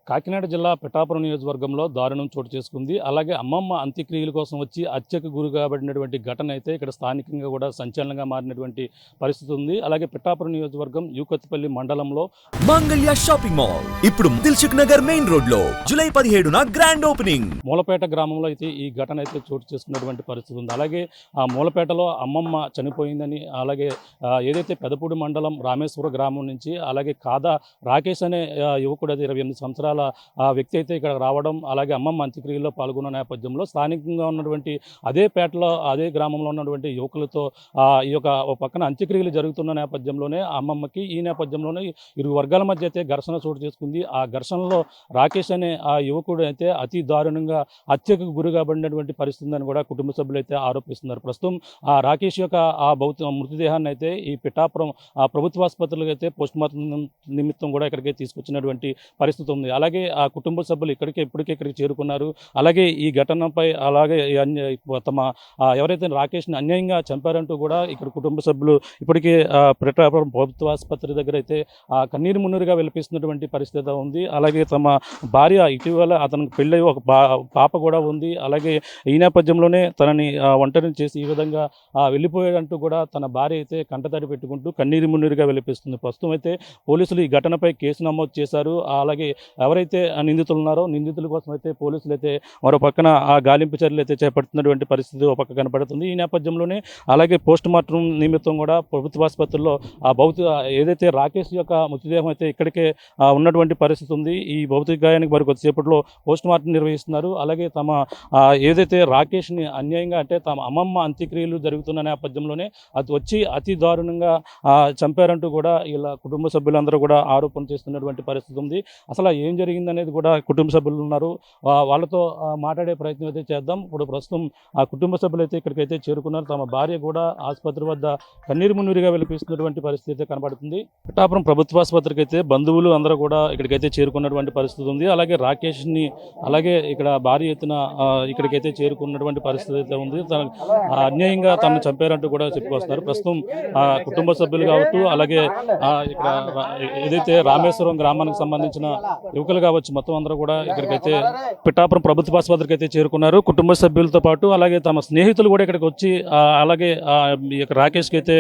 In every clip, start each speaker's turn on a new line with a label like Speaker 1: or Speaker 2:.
Speaker 1: కాకినాడ జిల్లా పిఠాపురం నియోజకవర్గంలో దారుణం చోటు చేసుకుంది. అలాగే అమ్మమ్మ అంత్యక్రియల కోసం వచ్చి హత్యకు గురి కాబడినటువంటి ఘటన అయితే ఇక్కడ స్థానికంగా కూడా సంచలనంగా మారినటువంటి పరిస్థితి ఉంది. అలాగే పిఠాపురం నియోజకవర్గం యూకత్పల్లి మండలంలో
Speaker 2: మంగళ్య షాపింగ్ మాల్ ఇప్పుడు దిల్సుఖ్ నగర్ మెయిన్ రోడ్ లో జూలై 17న గ్రాండ్ ఓపెనింగ్.
Speaker 1: మూలపేట గ్రామంలో అయితే ఈ ఘటన అయితే చోటు చేసుకున్నటువంటి పరిస్థితి ఉంది. అలాగే ఆ మూలపేటలో అమ్మమ్మ చనిపోయిందని, అలాగే ఏదైతే పెదపూడి మండలం రామేశ్వర గ్రామం నుంచి అలాగే కాదా రాకేష్ అనే యువకుడు అది 28 సంవత్సరాల వ్యక్తి అయితే ఇక్కడ రావడం, అలాగే అమ్మమ్మ అంత్యక్రియల్లో పాల్గొన్న నేపథ్యంలో స్థానికంగా ఉన్నటువంటి అదే పేటలో అదే గ్రామంలో ఉన్నటువంటి యువకులతో ఈ యొక్క పక్కన అంత్యక్రియలు జరుగుతున్న నేపథ్యంలోనే అమ్మమ్మకి ఈ నేపథ్యంలోనే ఇరు వర్గాల మధ్య అయితే ఘర్షణ చోటు చేసుకుంది. ఆ ఘర్షణలో రాకేష్ అనే ఆ యువకుడు అయితే అతి దారుణంగా హత్యకు గురి కాబడినటువంటి పరిస్థితి ఉందని కూడా కుటుంబ సభ్యులు అయితే ఆరోపిస్తున్నారు. ప్రస్తుతం ఆ రాకేష్ యొక్క ఆ మృతదేహాన్ని అయితే ఈ పిఠాపురం ప్రభుత్వ ఆసుపత్రులకు అయితే పోస్ట్మార్టం నిమిత్తం కూడా ఇక్కడికి తీసుకొచ్చినటువంటి పరిస్థితి ఉంది. అలాగే ఆ కుటుంబ సభ్యులు ఇప్పటికే చేరుకున్నారు. అలాగే ఈ ఘటనపై అలాగే తమ ఎవరైతే రాకేష్ని అన్యాయంగా చంపారంటూ కూడా ఇక్కడ కుటుంబ సభ్యులు ఇప్పటికే పిఠాపురం ప్రభుత్వ ఆసుపత్రి దగ్గర అయితే కన్నీరు మున్నీరుగా విలపిస్తున్నటువంటి పరిస్థితి ఉంది. అలాగే తమ భార్య ఇటీవల అతనికి పెళ్ళై ఒక పాప కూడా ఉంది. అలాగే ఈ నేపథ్యంలోనే తనని ఒంటరిని చేసి ఈ విధంగా వెళ్ళిపోయాడంటూ కూడా తన భార్య అయితే కంటతడి పెట్టుకుంటూ కన్నీరు మున్నీరుగా విలపిస్తుంది. ప్రస్తుతం అయితే పోలీసులు ఈ ఘటనపై కేసు నమోదు చేశారు. అలాగే ఎవరైతే నిందితులు ఉన్నారో నిందితుల కోసం అయితే పోలీసులు అయితే మరో పక్కన ఆ గాలింపు చర్యలు అయితే చేపడుతున్నటువంటి పరిస్థితి ఒక పక్క కనపడుతుంది. ఈ నేపథ్యంలోనే అలాగే పోస్ట్ మార్టం నిమిత్తం కూడా ప్రభుత్వ ఆసుపత్రుల్లో ఏదైతే రాకేష్ యొక్క మృతదేహం అయితే ఇక్కడికే ఉన్నటువంటి పరిస్థితి ఉంది. ఈ భౌతిక గాయానికి మరి కొద్దిసేపట్లో పోస్ట్ మార్టం నిర్వహిస్తున్నారు. అలాగే తమ ఏదైతే రాకేష్ని అన్యాయంగా అంటే తమ అమ్మమ్మ అంత్యక్రియలు జరుగుతున్న నేపథ్యంలోనే అది వచ్చి అతి దారుణంగా చంపారంటూ కూడా ఇలా కుటుంబ సభ్యులందరూ కూడా ఆరోపణ చేస్తున్నటువంటి పరిస్థితి ఉంది. అసలు ఏం జరిగిందనేది కూడా కుటుంబ సభ్యులు ఉన్నారు, వాళ్ళతో మాట్లాడే ప్రయత్నం అయితే చేద్దాం. ఇప్పుడు ప్రస్తుతం ఆ కుటుంబ సభ్యులు అయితే ఇక్కడికైతే చేరుకున్నారు. తమ భార్య కూడా ఆసుపత్రి వద్ద కన్నీరు మున్నీరుగా విలపిస్తున్నటువంటి పరిస్థితి అయితే కనబడుతుంది. పిఠాపురం ప్రభుత్వ ఆసుపత్రికి అయితే బంధువులు అందరూ కూడా ఇక్కడికైతే చేరుకున్నటువంటి పరిస్థితి ఉంది. అలాగే రాకేష్ని అలాగే ఇక్కడ భారీ ఎత్తున ఇక్కడికైతే చేరుకున్నటువంటి పరిస్థితి అయితే ఉంది. అన్యాయంగా తనను చంపారంటూ కూడా చెప్పుకొస్తున్నారు. ప్రస్తుతం కుటుంబ సభ్యులు కావచ్చు, అలాగే ఇక్కడ ఏదైతే రామేశ్వరం గ్రామానికి సంబంధించిన యువకులు కావచ్చు, మొత్తం అందరూ కూడా ఇక్కడికైతే పిఠాపురం ప్రభుత్వ ఆసుపత్రికి అయితే చేరుకున్నారు. కుటుంబ సభ్యులతో పాటు అలాగే తమ స్నేహితులు కూడా ఇక్కడికి వచ్చి అలాగే రాకేష్కి అయితే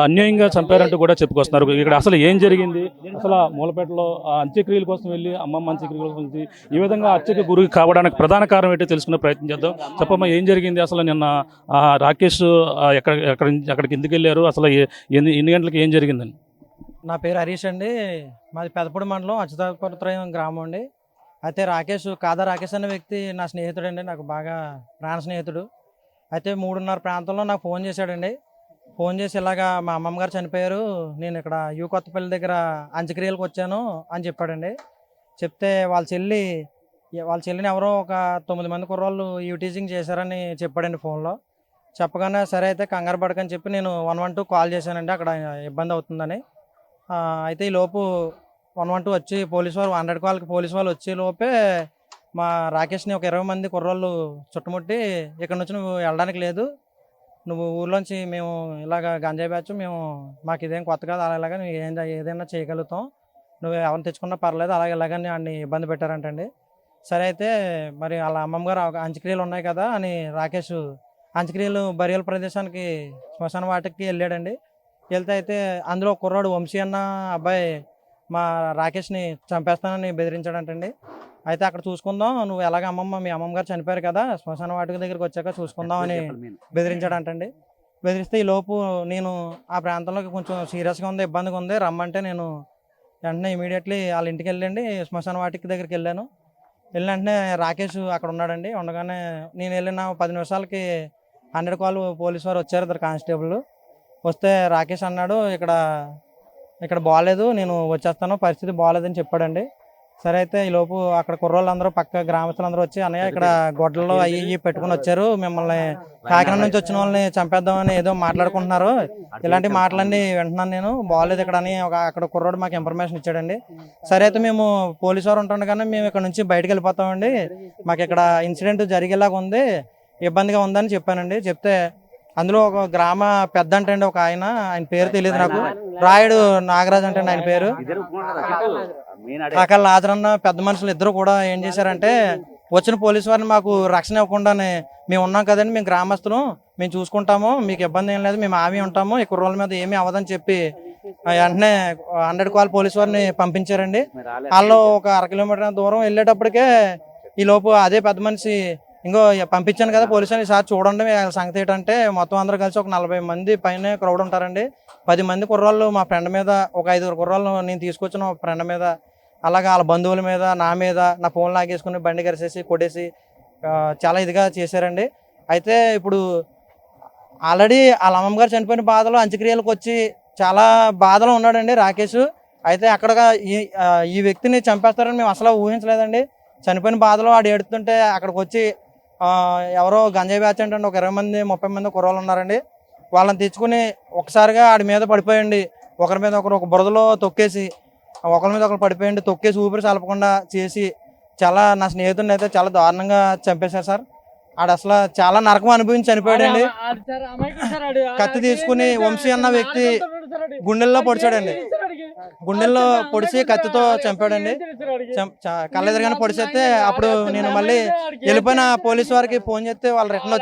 Speaker 1: అన్యాయంగా చంపారంటూ కూడా చెప్పుకొస్తున్నారు. ఇక్కడ అసలు ఏం జరిగింది, అసలు మూలపేటలో అంత్యక్రియల కోసం వెళ్ళి అమ్మమ్మ అంత్యక్రియల కోసం ఈ విధంగా హత్యకు గురి కావడానికి ప్రధాన కారణం ఏంటో తెలుసుకునే ప్రయత్నం చేద్దాం. చెప్పమ్మా, ఏం జరిగింది అసలు? నిన్న రాకేష్ అక్కడికి ఎందుకు వెళ్ళారు, అసలు ఎన్ని గంటలకు ఏం జరిగిందని?
Speaker 3: నా పేరు హరీష్ అండి. మాది పెదపూడి మండలం అచ్యుతాపురం గ్రామం అండి. అయితే కాదా రాకేష్ అనే వ్యక్తి నా స్నేహితుడు అండి, నాకు బాగా ప్రాణ స్నేహితుడు. అయితే 3:30 ప్రాంతంలో నాకు ఫోన్ చేశాడండి. ఫోన్ చేసి ఇలాగా మా అమ్మమ్మ గారు చనిపోయారు, నేను ఇక్కడ కొత్తపల్లి దగ్గర అంత్యక్రియలకు వచ్చాను అని చెప్పాడండి. చెప్తే వాళ్ళ చెల్లిని ఎవరో ఒక 9 మంది కుర్రాళ్ళు యూటీజింగ్ చేశారని చెప్పాడండి ఫోన్లో. చెప్పగానే సరే అయితే కంగారు పడకని చెప్పి నేను 112 కాల్ చేశానండి, అక్కడ ఇబ్బంది అవుతుందని. అయితే ఈ లోపు 112 వచ్చి పోలీసు వాళ్ళు 100 కాల్కి పోలీసు వాళ్ళు వచ్చే లోపే మా రాకేష్ని ఒక 20 మంది కుర్రోళ్ళు చుట్టుముట్టి, ఇక్కడ నుంచి నువ్వు వెళ్ళడానికి లేదు, నువ్వు ఊర్లోంచి మేము ఇలాగ గంజాయి బ్యాచ్, మాకు ఇదేం కొత్త కాదు, అలాగా నువ్వు ఏదైనా చేయగలుగుతాం, నువ్వు ఎవరిని తెచ్చుకున్నా పర్లేదు, ఇలాగని అన్ని ఇబ్బంది పెట్టారంటండి. సరే అయితే మరి వాళ్ళ అమ్మమ్మ గారు అంత్యక్రియలు ఉన్నాయి కదా అని రాకేష్ అంత్యక్రియలు బరియల ప్రదేశానికి శ్మశాన వాటికి వెళ్ళాడండి. వెళ్తే అయితే అందులో కుర్రాడు వంశీ అన్న అబ్బాయి మా రాకేష్ని చంపేస్తానని బెదిరించాడంటండి. అయితే అక్కడ చూసుకుందాం, నువ్వు ఎలాగ మీ అమ్మమ్మ గారు చనిపోయారు కదా, శ్మశాన వాటిక దగ్గరికి వచ్చాక చూసుకుందాం అని బెదిరించాడంటండి. బెదిరిస్తే ఈ లోపు నేను ఆ ప్రాంతంలోకి కొంచెం సీరియస్గా ఉంది, ఇబ్బందిగా ఉంది, రమ్మంటే నేను వెంటనే ఇమీడియట్లీ వాళ్ళ ఇంటికి వెళ్ళండి శ్మశాన వాటిక దగ్గరికి వెళ్ళాను. వెళ్ళిన వెంటనే రాకేష్ అక్కడ ఉన్నాడండి. ఉండగానే నేను వెళ్ళిన 10 నిమిషాలకి 100 కాల్ పోలీసు వారు వచ్చారు, ఇద్దరు కానిస్టేబుల్. వస్తే రాకేష్ అన్నాడు, ఇక్కడ బాగాలేదు, నేను వచ్చేస్తాను, పరిస్థితి బాగాలేదని చెప్పాడండి. సరే అయితే ఈ లోపు అక్కడ కుర్రోళ్ళందరూ పక్క గ్రామస్తులందరూ వచ్చి అన్నయ్య ఇక్కడ గొడ్డల్లో అయ్యి పెట్టుకుని వచ్చారు, మిమ్మల్ని కాకినాడ నుంచి వచ్చిన వాళ్ళని చంపేద్దామని ఏదో మాట్లాడుకుంటున్నారు, ఇలాంటి మాటలన్నీ వింటున్నాను, నేను బాగాలేదు ఇక్కడ అని అక్కడ కుర్రోడు మాకు ఇన్ఫర్మేషన్ ఇచ్చాడండి. సరే అయితే మేము పోలీసు వారు ఉంటుండగానే మేము ఇక్కడ నుంచి బయటకు వెళ్ళిపోతామండి, మాకు ఇక్కడ ఇన్సిడెంట్ జరిగేలాగా ఉంది, ఇబ్బందిగా ఉందని చెప్పానండి. చెప్తే అందులో ఒక గ్రామ పెద్ద అంటే అండి ఒక ఆయన పేరు తెలియదు నాకు, రాయుడు నాగరాజు అంటే ఆయన పేరు, రకాల లాజరన్న పెద్ద మనుషులు ఇద్దరు కూడా ఏం చేశారంటే వచ్చిన పోలీసు వారిని మాకు రక్షణ ఇవ్వకుండానే మేము ఉన్నాం కదండి, మేము గ్రామస్తులు మేము చూసుకుంటాము, మీకు ఇబ్బంది ఏం లేదు, మేము హామీ ఉంటాము, ఈ కుర్రోళ్ళ మీద ఏమీ అవ్వదని చెప్పి వెంటనే 100 కాల్ పోలీసు వారిని పంపించారండి. వాళ్ళు ఒక 1/2 కిలోమీటర్ దూరం వెళ్ళేటప్పటికే ఈ లోపు అదే పెద్ద మనిషి ఇంకో పంపించాను కదా పోలీసు ఈసారి చూడండి వాళ్ళ సంగతి ఏంటంటే మొత్తం అందరూ కలిసి ఒక 40 మంది పైన క్రౌడ్ ఉంటారండి. 10 మంది కుర్రాళ్ళు మా ఫ్రెండ్ మీద, ఒక 5 కుర్రాళ్ళు నేను తీసుకొచ్చిన ఒక ఫ్రెండ్ మీద, అలాగే వాళ్ళ బంధువుల మీద, నా మీద, నా ఫోన్ లాగేసుకుని బండి కరిసేసి కొట్టేసి చాలా ఇదిగా చేశారండి. అయితే ఇప్పుడు ఆల్రెడీ వాళ్ళ అమ్మమ్మ గారు చనిపోయిన బాధలో అంత్యక్రియలకు వచ్చి చాలా బాధలో ఉన్నాడండి రాకేష్. అయితే అక్కడ ఈ వ్యక్తిని చంపేస్తారని మేము అసలు ఊహించలేదండి. చనిపోయిన బాధలో ఆడు ఏడుతుంటే అక్కడికి వచ్చి ఎవరో గంజాయి బ్యాచ్ అంటే ఒక 20 మంది 30 మంది కుర్రాళ్ళు ఉన్నారండి. వాళ్ళని తెచ్చుకుని ఒకసారిగా ఆడి మీద పడిపోయండి, ఒకరి మీద ఒకరు ఒక బురదలో తొక్కేసి ఒకరి మీద ఒకరు పడిపోయండి, తొక్కేసి ఊపిరి సలపకుండా చేసి చాలా నా స్నేహితుడిని అయితే చాలా దారుణంగా చంపేశారు సార్. ఆడు అసలు చాలా నరకం అనుభవించి చనిపోయాడండి. కత్తి తీసుకుని వంశీ అన్న వ్యక్తి గుండెల్లో పొడిచాడండి, గుండెల్లో పొడిచి కత్తితో చంపాడండి. కళ్ళెదురుగానే పొడిచేస్తే అప్పుడు నేను మళ్ళీ వెళ్ళిపోయిన పోలీసు వారికి ఫోన్ చేస్తే వాళ్ళు రిటర్న్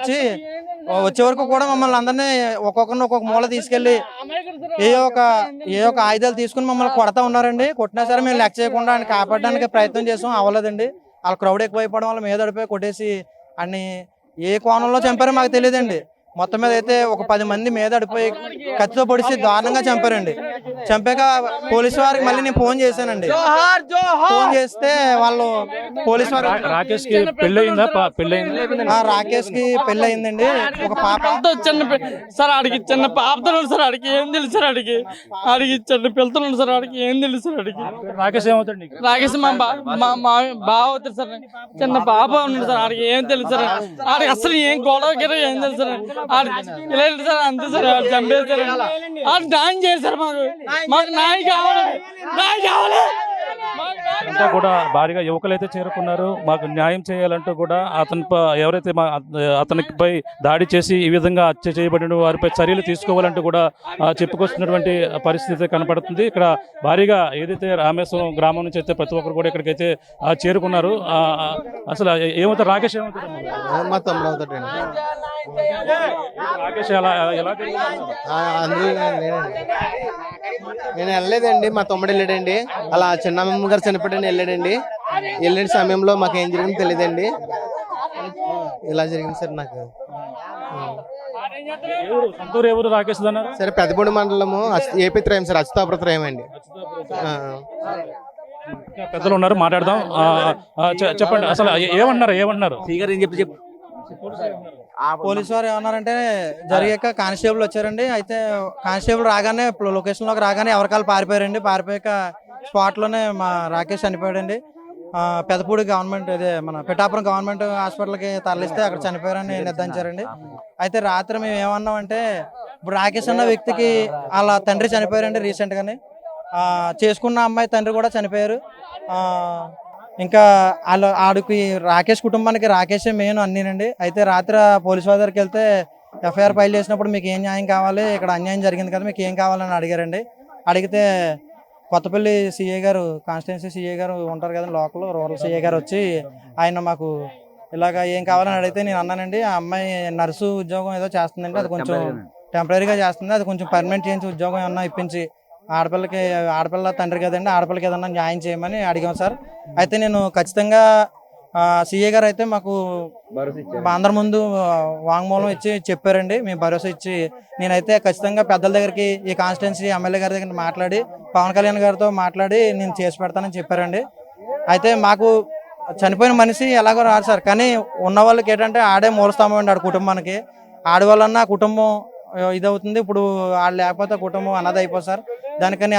Speaker 3: వచ్చే వరకు కూడా మమ్మల్ని అందరినీ ఒక్కొక్కరిని ఒక్కొక్క మూల తీసుకెళ్లి ఏ ఒక ఆయుధాలు తీసుకుని మమ్మల్ని కొడతా ఉన్నారండి. కొట్టినా సరే మేము లెక్క చేయకుండా ఆయన కాపాడడానికి ప్రయత్నం చేసాం, అవ్వలేదండి. వాళ్ళ క్రౌడ్ ఎక్కువైపోవడం వల్ల మీద పడిపోయి కొట్టేసి అన్ని ఏ కోణంలో చంపారో మాకు తెలియదండి. మొత్తం మీద అయితే ఒక 10 మంది మీద అడిపోయి కత్తితో పొడిచి దారుణంగా చంపారండి. చంపాక పోలీసు వారికి మళ్ళీ నేను ఫోన్ చేశానండి. ఫోన్ చేస్తే వాళ్ళు పోలీసు వారు
Speaker 1: రాకేష్ కి పెళ్ళయిందా?
Speaker 3: రాకేష్ కి పెళ్లి అయిందండి. ఒక పాప
Speaker 4: సార్ ఆడికి చిన్న పాపతున్నాడు సార్, ఆడికి ఏం తెలుసు సార్, ఆడికి చిన్న పిల్లతున్నాడు సార్, ఆడికి ఏం తెలుసు సార్.
Speaker 1: రాకేష్ ఏమవుతాడు?
Speaker 4: రాకేష్ మా బావ అవుతారు సార్, చిన్న పాప ఉన్నాడు సార్, ఆడికి ఏం తెలుసు సార్, ఆడికి అసలు ఏం గొడవ గిర ఏం తెలుసు సార్. ఇలా సార్ అంతే సార్, చంపేశారు. ఆడు న్యాయం చేశారు, మాకు న్యాయం కావాలి, న్యాయం కావాలి.
Speaker 1: అంతా కూడా భారీగా యువకులు అయితే చేరుకున్నారు, మాకు న్యాయం చేయాలంటూ కూడా ఎవరైతే అతనిపై దాడి చేసి ఈ విధంగా హత్య చేయబడిన వారిపై చర్యలు తీసుకోవాలంటూ కూడా చెప్పుకొస్తున్నటువంటి పరిస్థితి కనపడుతుంది. ఇక్కడ భారీగా ఏదైతే రామేశ్వరం గ్రామం నుంచి అయితే ప్రతి ఒక్కరు కూడా ఇక్కడికైతే చేరుకున్నారు. అసలు ఏమవుతారు? రాకేష్ ఏమవుతారు?
Speaker 5: మా తమ్ముడు అవుతాడండి.
Speaker 1: రాకేష్ ఎలా
Speaker 5: అందులో నేను వెళ్ళలేదండి, మా తమ్ముడు వెళ్ళాడండి. అలా చిన్నమ్మ గారు చనిపోయాడని వెళ్ళాడండి. వెళ్ళిన సమయంలో మాకు ఏం జరిగిందో తెలియదండి. ఇలా జరిగింది సార్ నాకు.
Speaker 1: సొంతూరు ఎవరు రాకేష్ అన్నారు?
Speaker 5: సరే పెద్దపూడి మండలము ఏపీ త్రయం సార్, అచ్యుతాపుర త్రయం అండి.
Speaker 1: పెద్దలు ఉన్నారు, మాట్లాడదాం. చెప్పండి అసలు ఏమన్నారు?
Speaker 3: పోలీసు వారు ఏమన్నారంటే జరిగాక కానిస్టేబుల్ వచ్చారండి. అయితే కానిస్టేబుల్ రాగానే లొకేషన్ లోకి రాగానే ఎవరికాలు పారిపోయారండి. పారిపోయాక స్పాట్ లోనే మా రాకేష్ చనిపోయాడండి. పెదపూడి గవర్నమెంట్ అదే మన పిఠాపురం గవర్నమెంట్ హాస్పిటల్కి తరలిస్తే అక్కడ చనిపోయారని నిర్ధారించారండి. అయితే రాత్రి మేము ఏమన్నామంటే ఇప్పుడు రాకేష్ అన్న వ్యక్తికి వాళ్ళ తండ్రి చనిపోయారండి రీసెంట్ గానే. చేసుకున్న అమ్మాయి తండ్రి కూడా చనిపోయారు. ఇంకా ఆడికి రాకేష్ కుటుంబానికి రాకేషే మెయిన్ అన్నీనండి. అయితే రాత్రి పోలీసు వారి దగ్గరికి వెళ్తే ఎఫ్ఐఆర్ ఫైల్ చేసినప్పుడు మీకు ఏం న్యాయం కావాలి, ఇక్కడ అన్యాయం జరిగింది కదా, మీకు ఏం కావాలని అడిగారండి. అడిగితే కొత్తపల్లి సిఐ గారు, కాన్స్టిట్యున్సీ సిఐ గారు ఉంటారు కదా లోకల్ రూరల్ సిఐ గారు వచ్చి ఆయన మాకు ఇలాగ ఏం కావాలని అడిగితే నేను అన్నానండి, ఆ అమ్మాయి నర్సు ఉద్యోగం ఏదో చేస్తుందండి, అది కొంచెం టెంపరీగా చేస్తుంది, అది కొంచెం పర్మనెంట్ చేయించి ఉద్యోగం ఏమన్నా ఇప్పించి ఆడపిల్ల తండ్రి కదండి, ఆడపిల్లకి ఏదన్నా న్యాయం చేయమని అడిగాం సార్. అయితే నేను ఖచ్చితంగా సిఏ గారు అయితే మాకు అందరి ముందు వాంగ్మూలం ఇచ్చి చెప్పారండి, మేము భరోసా ఇచ్చి నేనైతే ఖచ్చితంగా పెద్దల దగ్గరికి ఈ కాన్స్టిట్యున్సీ ఎమ్మెల్యే గారి దగ్గర మాట్లాడి పవన్ కళ్యాణ్ గారితో మాట్లాడి నేను చేసి పెడతానని చెప్పారండి. అయితే మాకు చనిపోయిన మనిషి ఎలాగో రాదు సార్, కానీ ఉన్న వాళ్ళకి ఏంటంటే ఆడే మూలస్తంభం అండి, ఆడ కుటుంబానికి. ఆడవాళ్ళన్నా కుటుంబం ఇదవుతుంది, ఇప్పుడు వాళ్ళు లేకపోతే కుటుంబం అన్నది అయిపోతుంది సార్. దానికని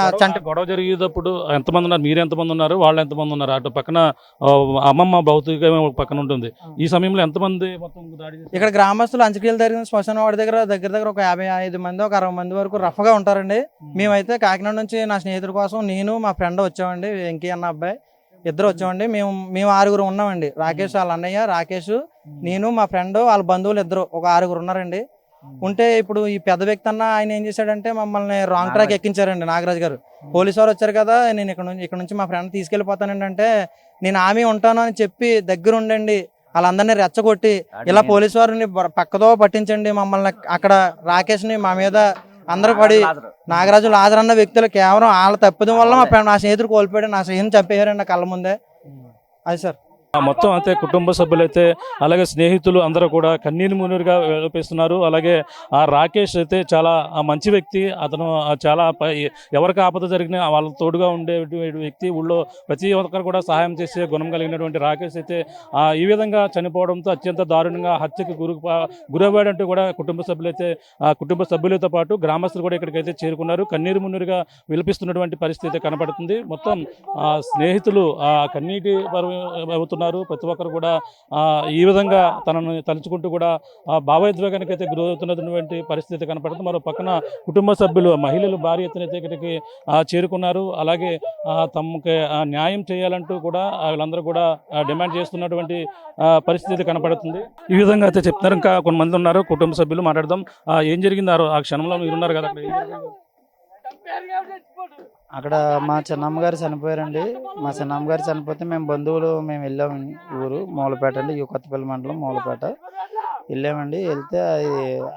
Speaker 1: గొడవ జరిగేటప్పుడు ఎంతమంది ఉన్నారు, మీరు ఎంతమంది ఉన్నారు, వాళ్ళు ఎంతమంది ఉన్నారు? అటు పక్కన అమ్మమ్మ భౌతిక పక్కన ఉంటుంది, ఈ సమయంలో ఎంతమంది మొత్తం దాడి?
Speaker 3: ఇక్కడ గ్రామస్తులు అంత్యక్రియలు జరిగిన శ్మశాన వాడి దగ్గర ఒక 55 మంది ఒక 60 మంది వరకు రఫ్గా ఉంటారండి. మేమైతే కాకినాడ నుంచి నా స్నేహితుడి కోసం నేను మా ఫ్రెండ్ వచ్చామండి, వెంకీ అన్న అబ్బాయి ఇద్దరు వచ్చామండి. మేము 6గురు ఉన్నామండి. రాకేష్ వాళ్ళ అన్నయ్య, రాకేష్, నేను, మా ఫ్రెండ్, వాళ్ళ బంధువులు ఇద్దరు ఒక 6గురు ఉన్నారండి. ఉంటే ఇప్పుడు ఈ పెద్ద వ్యక్తి అన్న ఆయన ఏం చేశాడంటే మమ్మల్ని రాంగ్ ట్రాక్ ఎక్కించారండి నాగరాజు గారు. పోలీసు వారు వచ్చారు కదా, నేను ఇక్కడ నుంచి మా ఫ్రెండ్ తీసుకెళ్ళిపోతానండి అంటే, నేను ఆమె ఉంటాను అని చెప్పి దగ్గర ఉండండి వాళ్ళందరినీ రెచ్చగొట్టి ఇలా పోలీసు వారిని పక్కదో పట్టించండి మమ్మల్ని. అక్కడ రాకేష్ని మా మీద అందరూ పడి నాగరాజు లాజర్ అన్న వ్యక్తులు కేవలం వాళ్ళ తప్పిదం వల్ల నా స్నేహితుడు కోల్పోయాడు, నా స్నేహితుని చంపేశారండి నా కళ్ళ ముందే. అది సార్
Speaker 1: మొత్తం అయితే కుటుంబ సభ్యులైతే అలాగే స్నేహితులు అందరూ కూడా కన్నీరు మున్నీరుగా విలపిస్తున్నారు. అలాగే ఆ రాకేష్ అయితే చాలా మంచి వ్యక్తి. అతను చాలా ఎవరికి ఆపద జరిగినా వాళ్ళ తోడుగా ఉండే వ్యక్తి. ఊళ్ళో ప్రతి ఒక్కరు కూడా సహాయం చేసే గుణం కలిగినటువంటి రాకేష్ అయితే ఈ విధంగా చనిపోవడంతో అత్యంత దారుణంగా హత్యకు గురవ్వాడంటూ కూడా కుటుంబ సభ్యులతో పాటు గ్రామస్తులు కూడా ఇక్కడికైతే చేరుకున్నారు. కన్నీరు మున్నీరుగా విలపిస్తున్నటువంటి పరిస్థితి కనపడుతుంది. మొత్తం స్నేహితులు కన్నీటి అవుతున్నారు. ప్రతి ఒక్కరు కూడా ఈ విధంగా తనను తలుచుకుంటూ కూడా భావోద్వేగానికి అయితే గురవుతున్నటువంటి పరిస్థితి కనపడుతుంది. మరో పక్కన కుటుంబ సభ్యులు మహిళలు భారీ ఎత్తున ఇక్కడికి చేరుకున్నారు. అలాగే తమకి న్యాయం చేయాలంటూ కూడా వీళ్ళందరూ కూడా డిమాండ్ చేస్తున్నటువంటి పరిస్థితి కనపడుతుంది. ఈ విధంగా అయితే చెప్తున్నారు. ఇంకా కొంతమంది ఉన్నారు కుటుంబ సభ్యులు, మాట్లాడదాం. ఏం జరిగిందో ఆ క్షణంలో మీరు ఉన్నారు కదా,
Speaker 6: అక్కడ మా చిన్నమ్మ గారు చనిపోయారండి. మా చిన్నమ్మ గారు చనిపోతే మేము బంధువులు వెళ్ళాము. ఊరు మూలపేట అండి, కొత్తపల్లి మండలం మూలపేట వెళ్ళామండి. వెళ్తే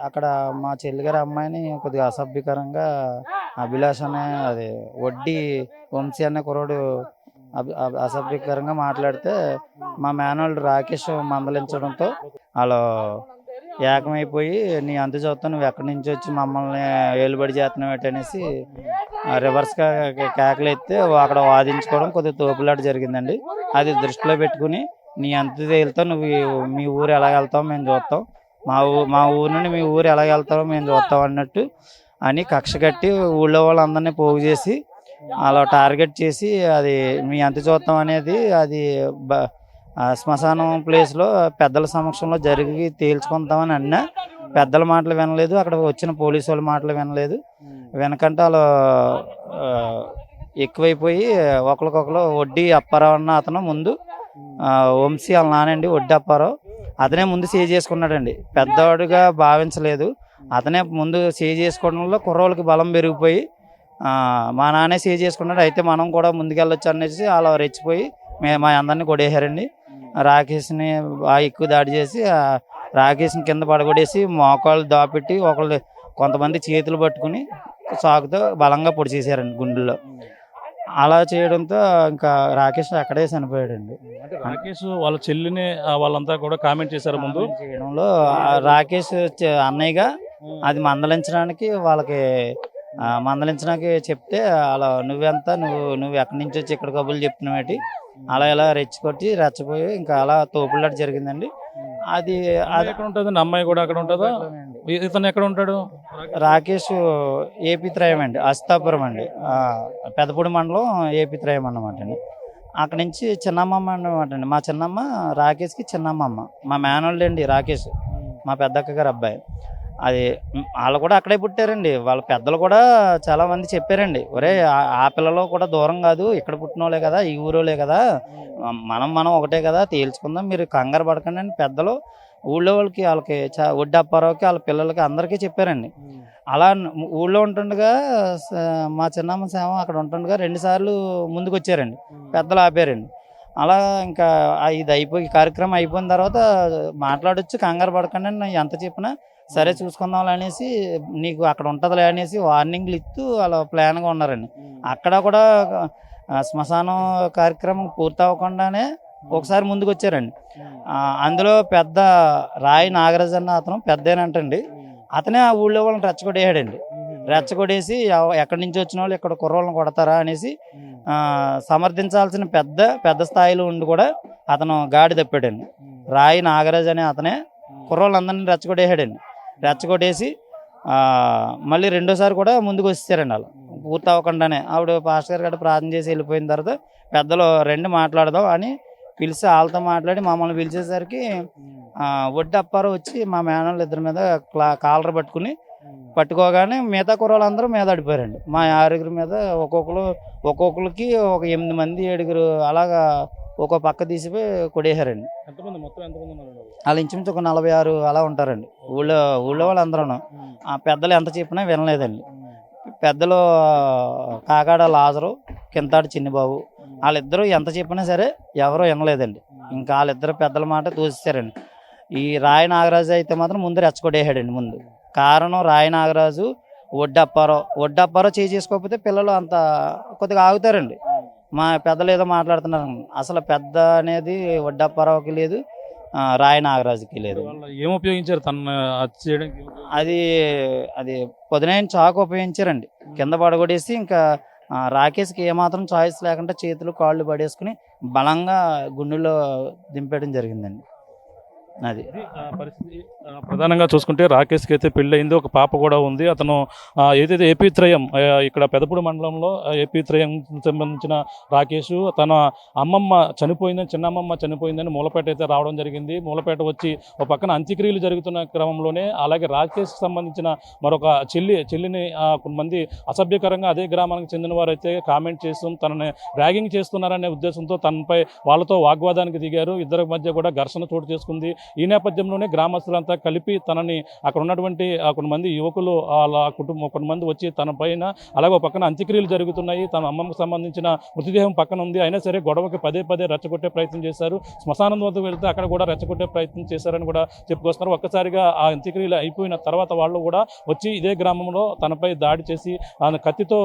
Speaker 6: అక్కడ మా చెల్లిగారి అమ్మాయిని కొద్దిగా అసభ్యకరంగా అభిలాష్ అనే వడ్డీ వంశీ అనే కుర్రోడు అసభ్యకరంగా మాట్లాడితే మా మేనల్లుడు రాకేష్ మందలించడంతో వాళ్ళు ఏకమైపోయి, నీ అంత చూస్తావు, నువ్వు ఎక్కడి నుంచి వచ్చి మమ్మల్ని ఏలుబడి చేస్తున్నావు అనేసి రివర్స్గా కేకలు ఎత్తే అక్కడ వాదించుకోవడం కొద్దిగా తోపులాట జరిగిందండి. అది దృష్టిలో పెట్టుకుని, నీ అంత వెళ్తావు, నువ్వు మీ ఊరు ఎలా వెళ్తావు మేము చూస్తాం, మా ఊరు నుండి మీ ఊరు ఎలా వెళ్తావో మేము చూస్తాం అన్నట్టు అని కక్ష కట్టి ఊళ్ళో వాళ్ళందరినీ పోగు చేసి అలా టార్గెట్ చేసి అది మీ అంత చూస్తాం అనేది అది శ్మశానం ప్లేస్లో పెద్దల సమక్షంలో జరిగి తేల్చుకుంటామని అన్నా. పెద్దల మాటలు వినలేదు, అక్కడ వచ్చిన పోలీసు వాళ్ళ మాటలు వినలేదు. వెనకంటే వాళ్ళు ఎక్కువైపోయి ఒకరికొకరు వడ్డీ అప్పారావు అన్న అతను ముందు వంశీ వాళ్ళ నానండి వడ్డీ అప్పారావు అతనే ముందు సేవ్ చేసుకున్నాడండి. పెద్దవాడుగా భావించలేదు, అతనే ముందు సేవ్ చేసుకోవడంలో కుర్రోళ్ళకి బలం పెరిగిపోయి మా నాన్నే సేవ్ చేసుకున్నాడు, అయితే మనం కూడా ముందుకెళ్ళొచ్చు అనేసి అలా రెచ్చిపోయి మా అందరినీ కొడేశారండి. రాకేష్ని బాగా ఎక్కువ దాడి చేసి రాకేష్ని కింద పడగొడేసి మోకాళ్ళు దాపెట్టి కొంతమంది చేతులు పట్టుకుని సాకుతో బలంగా పొడి చేశారండి గుండెల్లో. అలా చేయడంతో ఇంకా రాకేష్ అక్కడే చనిపోయాడండి.
Speaker 1: రాకేష్ వాళ్ళ చెల్లిని వాళ్ళంతా కూడా కామెంట్ చేశారు ముందు
Speaker 6: చేయడంలో. రాకేష్ అన్నయ్యగా అది మందలించడానికి చెప్తే అలా నువ్వెంత నువ్వు ఎక్కడి నుంచి వచ్చి ఇక్కడ కబుర్లు చెప్తున్నావేటి అలా ఇలా రెచ్చిపోయి ఇంకా అలా తోపులాట జరిగిందండి. అది
Speaker 1: ఎక్కడ ఉంటుంది, అమ్మాయి కూడా అక్కడ ఉంటుందా, ఇతను ఎక్కడ ఉంటాడు?
Speaker 6: రాకేష్ ఏపీ త్రయం అండి, అస్తాపురం అండి, పెదపూడి మండలం ఏపీ త్రయం అన్నమాట అండి. అక్కడి నుంచి చిన్నమ్మమ్మ అన్నమాట అండి. మా చిన్నమ్మ రాకేష్కి చిన్నమ్మమ్మ. మా మేనోళ్ళు అండి రాకేష్, మా పెద్దక్క గారు అబ్బాయి. అది వాళ్ళు కూడా అక్కడే పుట్టారండి. వాళ్ళ పెద్దలు కూడా చాలా మంది చెప్పారండి, ఒరే ఆ పిల్లలు కూడా దూరం కాదు, ఇక్కడ పుట్టిన వాళ్ళే కదా, ఈ ఊరోలే కదా, మనం ఒకటే కదా, తేల్చుకుందాం, మీరు కంగారు పడకండి అని పెద్దలు ఊళ్ళో వాళ్ళకి వడ్డీ అప్పారావుకి వాళ్ళ పిల్లలకి అందరికీ చెప్పారండి. అలా ఊళ్ళో ఉంటుండగా మా చిన్నమ్మ సేవ అక్కడ ఉంటుండగా 2 సార్లు ముందుకు వచ్చారండి, పెద్దలు ఆపారండి. అలా ఇంకా ఇది కార్యక్రమం అయిపోయిన తర్వాత మాట్లాడొచ్చు, కంగారు పడకండి అని ఎంత చెప్పినా సరే చూసుకుందాం అనేసి, నీకు అక్కడ ఉంటుందిలే అనేసి వార్నింగ్లు ఇస్తూ అలా ప్లాన్గా ఉన్నారండి. అక్కడ కూడా శ్మశానం కార్యక్రమం పూర్తి అవ్వకుండానే ఒకసారి ముందుకు వచ్చారండి. అందులో పెద్ద రాయి నాగరాజు అన్న అతను పెద్దేనంటండి, అతనే ఆ ఊళ్ళో వాళ్ళని రెచ్చగొడేసి ఎక్కడి నుంచి వచ్చిన వాళ్ళు ఇక్కడ కుర్రోళ్ళని కొడతారా అనేసి సమర్థించాల్సిన పెద్ద స్థాయిలో ఉండి కూడా అతను గాడి తప్పాడండి. రాయి నాగరాజు అనే అతనే కుర్రోళ్ళందరినీ రెచ్చగొట్టేసి మళ్ళీ రెండోసారి కూడా ముందుకు వచ్చేసారండి. వాళ్ళు పూర్తి అవ్వకుండానే ఆవిడ పాస్టర్ గారు ప్రార్థన చేసి వెళ్ళిపోయిన తర్వాత పెద్దలు రండి మాట్లాడదాం అని పిలిచి వాళ్ళతో మాట్లాడి మమ్మల్ని పిలిచేసరికి వడ్డీ అప్పారావు వచ్చి మా మేనళ్ళు ఇద్దరి మీద కాలర్ పట్టుకోగానే మిగతా కుర్రోళ్ళందరూ మీద పడిపోయారండి. మా 6 మీద ఒక్కొక్కరికి ఒక 8 మంది 7 అలాగా ఒక పక్క తీసిపోయి కొడేశారండి.
Speaker 1: ఎంతమంది మొత్తం ఎంతమంది ఉన్నారు?
Speaker 6: వాళ్ళు ఇంచుమించు ఒక 46 అలా ఉంటారండి. ఊళ్ళో వాళ్ళందరూ ఆ పెద్దలు ఎంత చెప్పినా వినలేదండి. పెద్దలు కాకాడ లాజరు, కింతాడు చిన్నిబాబు, వాళ్ళిద్దరూ ఎంత చెప్పినా సరే ఎవరూ వినలేదండి. ఇంకా వాళ్ళిద్దరు పెద్దల మాట తోసేశారండి. ఈ రాయి నాగరాజు అయితే మాత్రం ముందు రెచ్చగొట్టేసాడండి. ముందు కారణం రాయి నాగరాజు, వడ్డప్పారో చేసుకోకపోతే పిల్లలు అంత కొద్దిగా ఆగుతారండి. మా పెద్దలు ఏదో మాట్లాడుతున్నారు, అసలు పెద్ద అనేది వడ్డప్పారావుకి లేదు, రాయి నాగరాజుకి లేదు.
Speaker 1: వాళ్ళు ఏం ఉపయోగించారు తన హత్య చేయడానికి?
Speaker 6: అది పొదినైన చాకు ఉపయోగించారండి. కింద పడగొడేసి ఇంకా రాకేష్కి ఏమాత్రం చాయిస్ లేకుండా చేతులు కాళ్ళు పడేసుకుని బలంగా గుండెలో దింపేయడం జరిగిందండి. అది
Speaker 1: పరిస్థితి. ప్రధానంగా చూసుకుంటే రాకేష్కి అయితే పెళ్ళయింది, ఒక పాప కూడా ఉంది. అతను ఏదైతే ఏపీ త్రయం ఇక్కడ పెదపూడి మండలంలో ఏపీ త్రయం సంబంధించిన రాకేష్ తన అమ్మమ్మ చనిపోయిందని, చిన్నమ్మమ్మ చనిపోయిందని మూలపేట అయితే రావడం జరిగింది. మూలపేట వచ్చి ఒక పక్కన అంత్యక్రియలు జరుగుతున్న క్రమంలోనే అలాగే రాకేష్కి సంబంధించిన మరొక చెల్లిని కొంతమంది అసభ్యకరంగా అదే గ్రామానికి చెందిన వారు అయితే కామెంట్ చేస్తూ తనని ర్యాగింగ్ చేస్తున్నారనే ఉద్దేశంతో తనపై వాళ్ళతో వాగ్వాదానికి దిగారు. ఇద్దరి మధ్య కూడా ఘర్షణ చోటు చేసుకుంది. ఈ నేపథ్యంలోనే గ్రామస్తులంతా కలిపి తనని అక్కడ ఉన్నటువంటి కొంతమంది యువకులు అలా కొంతమంది వచ్చి తన పైన అలాగే ఒక పక్కన అంత్యక్రియలు జరుగుతున్నాయి, తన అమ్మమ్మకు సంబంధించిన మృతదేహం పక్కన ఉంది, అయినా సరే గొడవకి పదే రెచ్చగొట్టే ప్రయత్నం చేశారు. శ్మశానం వద్దకు వెళ్తే అక్కడ కూడా రెచ్చగొట్టే ప్రయత్నం చేశారని కూడా చెప్పుకొస్తున్నారు. ఒక్కసారిగా ఆ అంత్యక్రియలు అయిపోయిన తర్వాత వాళ్ళు కూడా వచ్చి ఇదే గ్రామంలో తనపై దాడి చేసి కత్తితో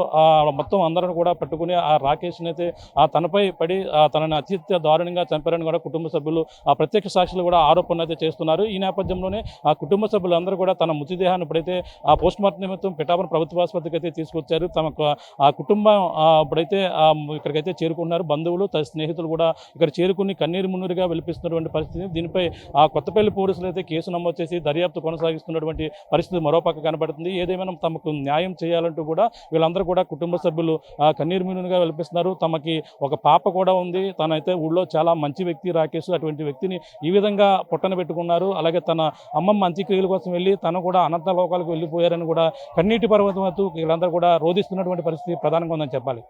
Speaker 1: మొత్తం అందరూ కూడా పట్టుకుని ఆ రాకేష్ని అయితే తనపై పడి తనని అత్యంత దారుణంగా చంపారని కూడా కుటుంబ సభ్యులు ప్రత్యక్ష సాక్షులు కూడా ఆరోపణ అయితే చేస్తున్నారు. ఈ నేపథ్యంలోనే ఆ కుటుంబ సభ్యులందరూ కూడా తన మృతదేహాన్ని ఇప్పుడైతే పోస్ట్ మార్టం నిమిత్తం పిఠాపురం ప్రభుత్వ ఆసుపత్రికి అయితే తీసుకొచ్చారు. తమకు ఆ కుటుంబం ఇప్పుడైతే ఇక్కడికైతే చేరుకున్నారు. బంధువులు స్నేహితులు కూడా ఇక్కడ చేరుకుని కన్నీరు మున్నీరుగా వెలిపిస్తున్నటువంటి పరిస్థితి. దీనిపై కొత్తపల్లి పోలీసులు అయితే కేసు నమోదు చేసి దర్యాప్తు కొనసాగిస్తున్నటువంటి పరిస్థితి మరోపక్క కనబడుతుంది. ఏదేమైనా తమకు న్యాయం చేయాలంటూ కూడా వీళ్ళందరూ కూడా కుటుంబ సభ్యులు కన్నీరు మున్నీరుగా వెలిపిస్తున్నారు. తమకి ఒక పాప కూడా ఉంది, తనైతే ఊళ్ళో చాలా మంచి వ్యక్తి రాకేష్, అటువంటి వ్యక్తిని ఈ విధంగా పొట్టన పెట్టుకున్నారు. అలాగే తన అమ్మమ్మ అంత్యక్రియల కోసం వెళ్ళి తను కూడా అనంత లోకాలకు వెళ్ళిపోయారని కూడా కన్నీటి పర్వతం వీళ్ళందరూ కూడా రోధిస్తున్నటువంటి పరిస్థితి ప్రధానంగా ఉందని చెప్పాలి.